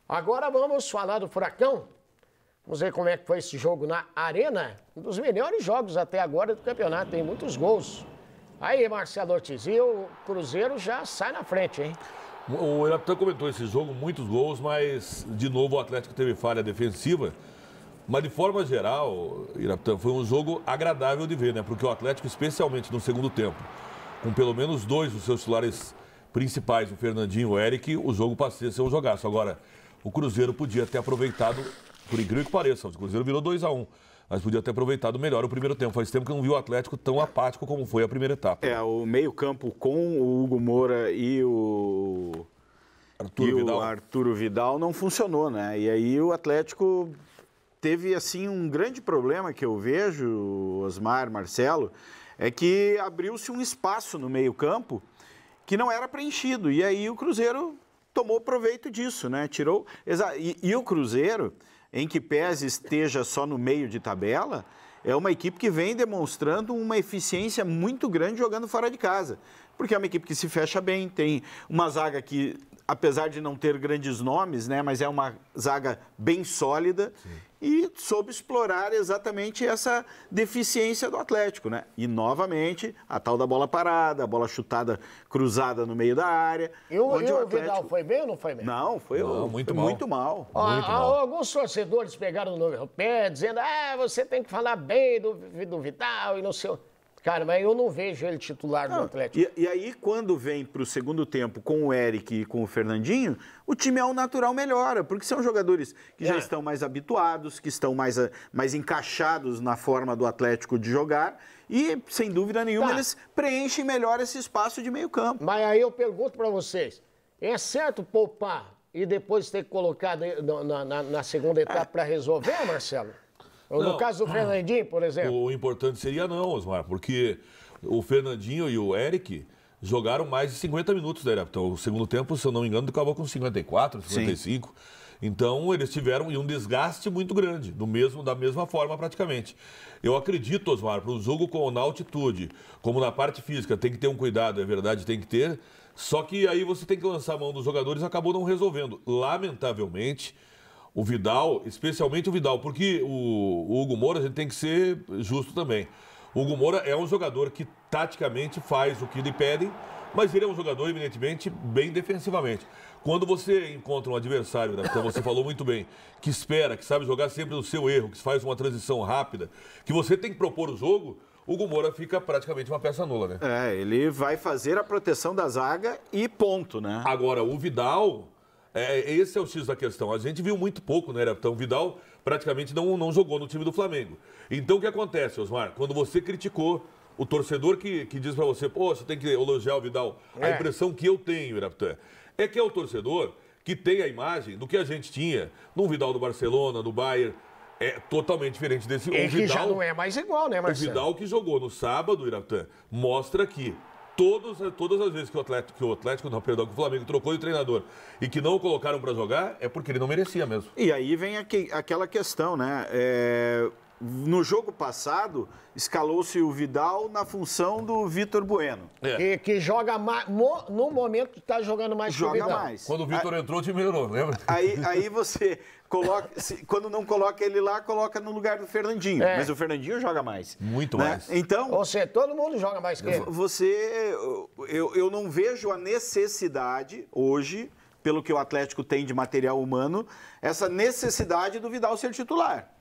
Agora vamos falar do Furacão. Vamos ver como é que foi esse jogo na Arena. Um dos melhores jogos até agora do campeonato, tem muitos gols. Aí, Marcelo Ortiz, e o Cruzeiro já sai na frente, hein? O Irapitã comentou esse jogo, muitos gols, mas de novo o Atlético teve falha defensiva. Mas de forma geral, Irapitã, foi um jogo agradável de ver, né? Porque o Atlético, especialmente no segundo tempo, com pelo menos dois dos seus titulares principais, o Fernandinho e o Eric, o jogo passou a ser um jogaço. Agora, o Cruzeiro podia ter aproveitado, por incrível que pareça, o Cruzeiro virou 2-1. Mas podia ter aproveitado melhor o primeiro tempo. Faz tempo que eu não vi o Atlético tão apático como foi a primeira etapa. O meio-campo com o Hugo Moura e o Arturo Vidal não funcionou, né? E aí o Atlético teve, assim, um grande problema que eu vejo, Osmar, Marcelo, é que abriu-se um espaço no meio-campo que não era preenchido. E aí o Cruzeiro tomou proveito disso, né? Tirou. E o Cruzeiro, em que pese esteja só no meio de tabela, é uma equipe que vem demonstrando uma eficiência muito grande jogando fora de casa. Porque é uma equipe que se fecha bem, tem uma zaga que, apesar de não ter grandes nomes, né, mas é uma zaga bem sólida. Sim. E soube explorar exatamente essa deficiência do Atlético, né? E, novamente, a tal da bola parada, a bola chutada cruzada no meio da área. E o Atlético... Vidal foi bem ou não foi bem? Não, foi muito mal. Muito mal. Alguns torcedores pegaram no pé, dizendo, você tem que falar bem do Vidal e não sei... Cara, mas eu não vejo ele titular do Atlético. E aí, quando vem para o segundo tempo com o Eric e com o Fernandinho, o time ao natural melhora, porque são jogadores que já estão mais habituados, que estão mais encaixados na forma do Atlético de jogar e, sem dúvida nenhuma, eles preenchem melhor esse espaço de meio campo. Mas aí eu pergunto para vocês, é certo poupar e depois ter que colocar na segunda etapa para resolver, Marcelo? No caso do Fernandinho, por exemplo. O importante seria não, Osmar, porque o Fernandinho e o Eric jogaram mais de 50 minutos da Irapitã. O segundo tempo, se eu não me engano, acabou com 54, 55. Sim. Então, eles tiveram um desgaste muito grande, da mesma forma praticamente. Eu acredito, Osmar, para o jogo na altitude, como na parte física, tem que ter um cuidado, é verdade, tem que ter. Só que aí você tem que lançar a mão dos jogadores e acabou não resolvendo. Lamentavelmente, o Vidal, especialmente o Vidal, porque o Hugo Moura, a gente tem que ser justo também. O Hugo Moura é um jogador que taticamente faz o que lhe pedem, mas ele é um jogador eminentemente bem defensivamente. Quando você encontra um adversário, né, como você falou muito bem, que espera, que sabe jogar sempre no seu erro, que faz uma transição rápida, que você tem que propor o jogo, o Hugo Moura fica praticamente uma peça nula, né? Ele vai fazer a proteção da zaga e ponto, né? Agora, o Vidal... esse é o X da questão. A gente viu muito pouco, né, Irapitã? O Vidal praticamente não jogou no time do Flamengo. Então, o que acontece, Osmar? Quando você criticou o torcedor que diz pra você, você tem que elogiar o Vidal. A impressão que eu tenho, Irapitã, é que é o torcedor que tem a imagem do que a gente tinha no Vidal do Barcelona, do Bayern. É totalmente diferente desse. O Vidal já não é mais igual, né, Marcelo? O Vidal que jogou no sábado, Irapitã, mostra que todas as vezes que o Flamengo trocou de treinador e que não o colocaram para jogar, é porque ele não merecia mesmo. E aí vem aquela questão, né? No jogo passado, escalou-se o Vidal na função do Vitor Bueno. Que joga mais, no momento que está jogando mais que o Vidal. Mais. Quando o Vitor entrou, o time melhorou, lembra? Aí você coloca, quando não coloca ele lá, coloca no lugar do Fernandinho. Mas o Fernandinho joga mais. Muito mais. Então, ou seja, todo mundo joga mais que ele. Eu não vejo a necessidade hoje, pelo que o Atlético tem de material humano, essa necessidade do Vidal ser titular.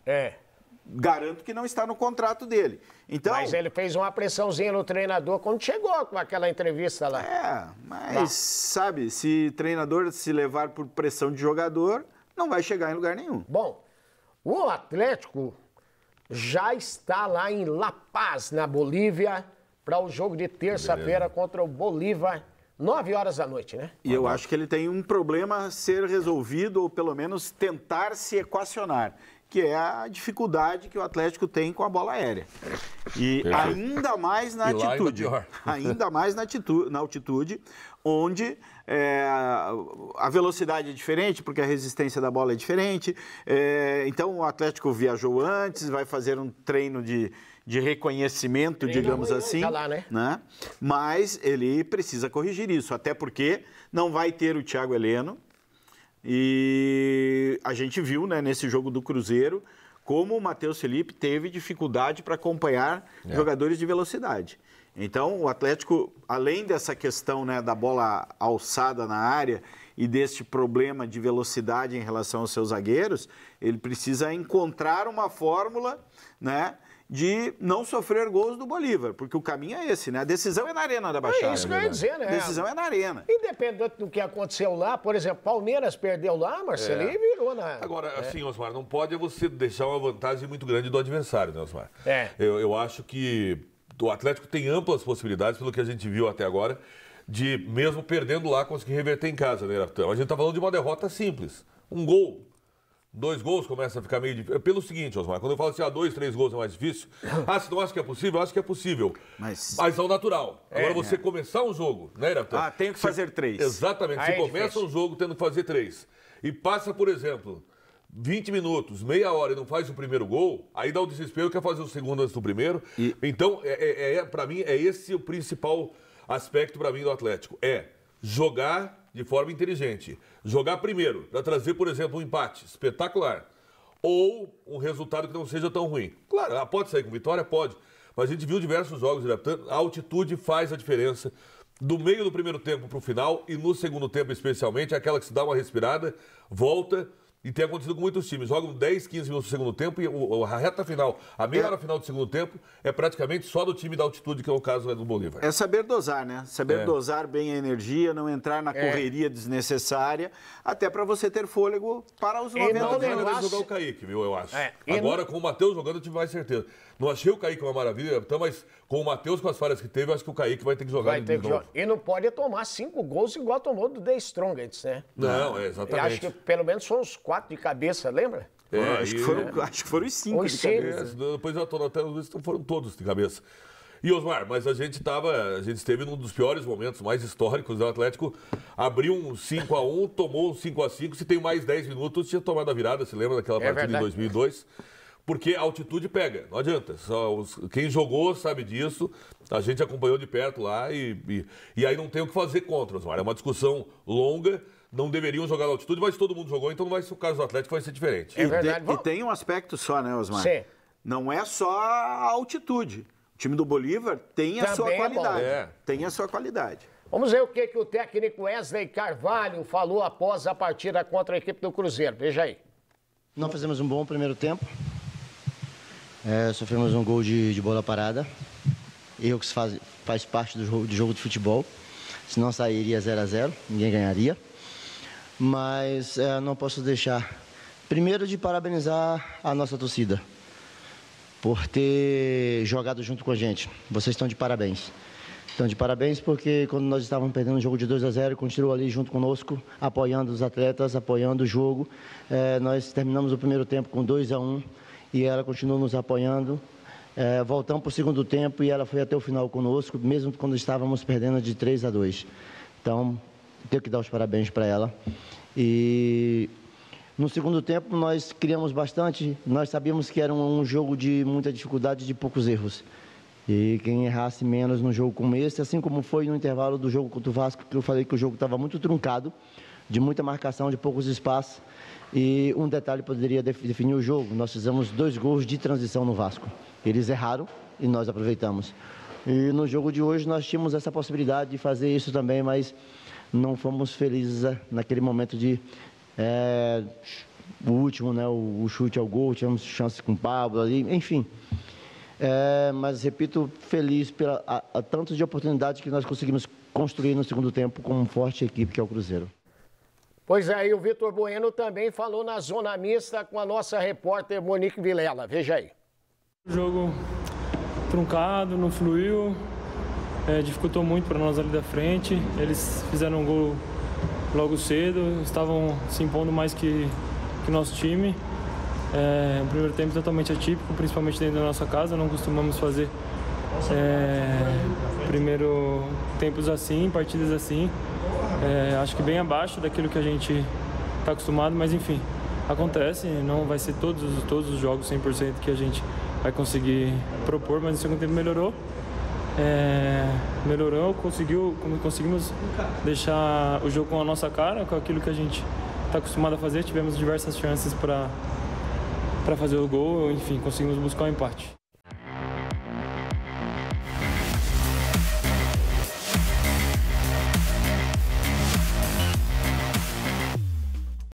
Garanto que não está no contrato dele. Então, mas ele fez uma pressãozinha no treinador quando chegou com aquela entrevista lá. Mas sabe, se treinador se levar por pressão de jogador, não vai chegar em lugar nenhum. Bom, o Atlético já está lá em La Paz, na Bolívia, para o jogo de terça-feira contra o Bolívar, 9 horas da noite, né? E eu acho que ele tem um problema a ser resolvido, ou pelo menos tentar se equacionar, que é a dificuldade que o Atlético tem com a bola aérea. E ainda mais na altitude. Ainda mais na altitude, onde a velocidade é diferente, porque a resistência da bola é diferente. Então o Atlético viajou antes, vai fazer um treino de reconhecimento, digamos assim. Tá lá, né? Mas ele precisa corrigir isso, até porque não vai ter o Thiago Heleno. E a gente viu, né, nesse jogo do Cruzeiro, como o Matheus Felipe teve dificuldade para acompanhar jogadores de velocidade. Então, o Atlético, além dessa questão, né, da bola alçada na área e deste problema de velocidade em relação aos seus zagueiros, ele precisa encontrar uma fórmula, né, de não sofrer gols do Bolívar, porque o caminho é esse, né? A decisão é na Arena da Baixada. É isso que eu ia dizer, né? A decisão é na Arena. Independente do que aconteceu lá, por exemplo, Palmeiras perdeu lá, Marcelo, e virou na... Agora, assim, Osmar, não pode você deixar uma vantagem muito grande do adversário, né, Osmar? Eu acho que o Atlético tem amplas possibilidades, pelo que a gente viu até agora, de, mesmo perdendo lá, conseguir reverter em casa, né, Arthur? A gente tá falando de uma derrota simples. Um gol. 2 gols começa a ficar meio difícil. Pelo seguinte, Osmar, quando eu falo assim, 2, 3 gols é mais difícil, você não acha que é possível? Eu acho que é possível. Mas é o natural. Agora, você começar um jogo, né, Arthur? Tem que fazer 3. Exatamente. Você começa um jogo tendo que fazer 3. E passa, por exemplo, 20 minutos, meia hora e não faz o primeiro gol, aí dá o desespero, quer fazer o segundo antes do primeiro. Então, para mim, é esse o principal aspecto para mim do Atlético. É jogar de forma inteligente. Jogar primeiro, para trazer, por exemplo, um empate espetacular. Ou um resultado que não seja tão ruim. Claro, pode sair com vitória? Pode. Mas a gente viu diversos jogos, a altitude faz a diferença. Do meio do primeiro tempo para o final e no segundo tempo especialmente, aquela que se dá uma respirada, volta. E tem acontecido com muitos times. Jogam 10, 15 minutos no segundo tempo e a reta final, a meia hora final do segundo tempo, é praticamente só do time da altitude, que é o caso do Bolívar. É saber dosar, né? Saber dosar bem a energia, não entrar na correria desnecessária, até para você ter fôlego para os 90 minutos. Jogar o Kaique, viu, eu acho. Agora, com o Matheus jogando, eu tive mais certeza. Não achei o Kaique uma maravilha, mas com o Matheus, com as falhas que teve, eu acho que o Kaique vai ter que jogar de novo. E não pode tomar 5 gols igual tomou do The Strongest, né? Não, exatamente. Eu acho que pelo menos são uns 4 de cabeça, lembra? Acho que foram os 5 de cabeça. Depois eu estou notando, foram todos de cabeça. E, Osmar, mas a gente esteve num dos piores momentos mais históricos do Atlético. Abriu um 5-1, tomou um 5-5. Se tem mais 10 minutos, tinha tomado a virada, se lembra daquela partida em 2002? Porque a altitude pega, não adianta. Quem jogou sabe disso, a gente acompanhou de perto lá e aí não tem o que fazer contra, Osmar. É uma discussão longa, não deveriam jogar na altitude, mas todo mundo jogou, então não vai ser o caso do Atlético, vai ser diferente. É verdade. E tem um aspecto só, né, Osmar? Sim. Não é só a altitude. O time do Bolívar tem a sua qualidade. Tem a sua qualidade. Vamos ver o que o técnico Wesley Carvalho falou após a partida contra a equipe do Cruzeiro. Veja aí. Nós fizemos um bom primeiro tempo. Sofremos um gol de bola parada. Erro que faz parte do jogo de futebol. Se não sairia 0-0, ninguém ganharia. Mas não posso deixar, primeiro, de parabenizar a nossa torcida por ter jogado junto com a gente. Vocês estão de parabéns. Estão de parabéns porque quando nós estávamos perdendo um jogo de 2-0, continuou ali junto conosco, apoiando os atletas, apoiando o jogo. Nós terminamos o primeiro tempo com 2-1 e ela continuou nos apoiando. Voltamos para o segundo tempo e ela foi até o final conosco, mesmo quando estávamos perdendo de 3-2. Então, tenho que dar os parabéns para ela. E no segundo tempo nós criamos bastante, nós sabíamos que era um jogo de muita dificuldade, de poucos erros. E quem errasse menos num jogo como esse, assim como foi no intervalo do jogo contra o Vasco, que eu falei que o jogo estava muito truncado, de muita marcação, de poucos espaços. E um detalhe poderia definir o jogo. Nós fizemos 2 gols de transição no Vasco. Eles erraram e nós aproveitamos. E no jogo de hoje nós tínhamos essa possibilidade de fazer isso também, mas não fomos felizes naquele momento de o último, né, o chute ao gol, tivemos chance com o Pablo ali, enfim. Mas, repito, feliz pela tanto de oportunidade que nós conseguimos construir no segundo tempo com uma forte equipe que é o Cruzeiro. Pois é, e o Vitor Bueno também falou na zona mista com a nossa repórter Monique Vilela. Veja aí. O jogo truncado, não fluiu, dificultou muito para nós ali da frente. Eles fizeram um gol logo cedo, estavam se impondo mais que nosso time. Um primeiro tempo totalmente atípico, principalmente dentro da nossa casa. Não costumamos fazer primeiro tempos assim, partidas assim. Acho que bem abaixo daquilo que a gente está acostumado, mas enfim, acontece. Não vai ser todos os jogos 100% que a gente vai conseguir propor, mas no segundo tempo melhorou. Conseguimos deixar o jogo com a nossa cara, com aquilo que a gente está acostumado a fazer. Tivemos diversas chances para fazer o gol, enfim, conseguimos buscar o empate.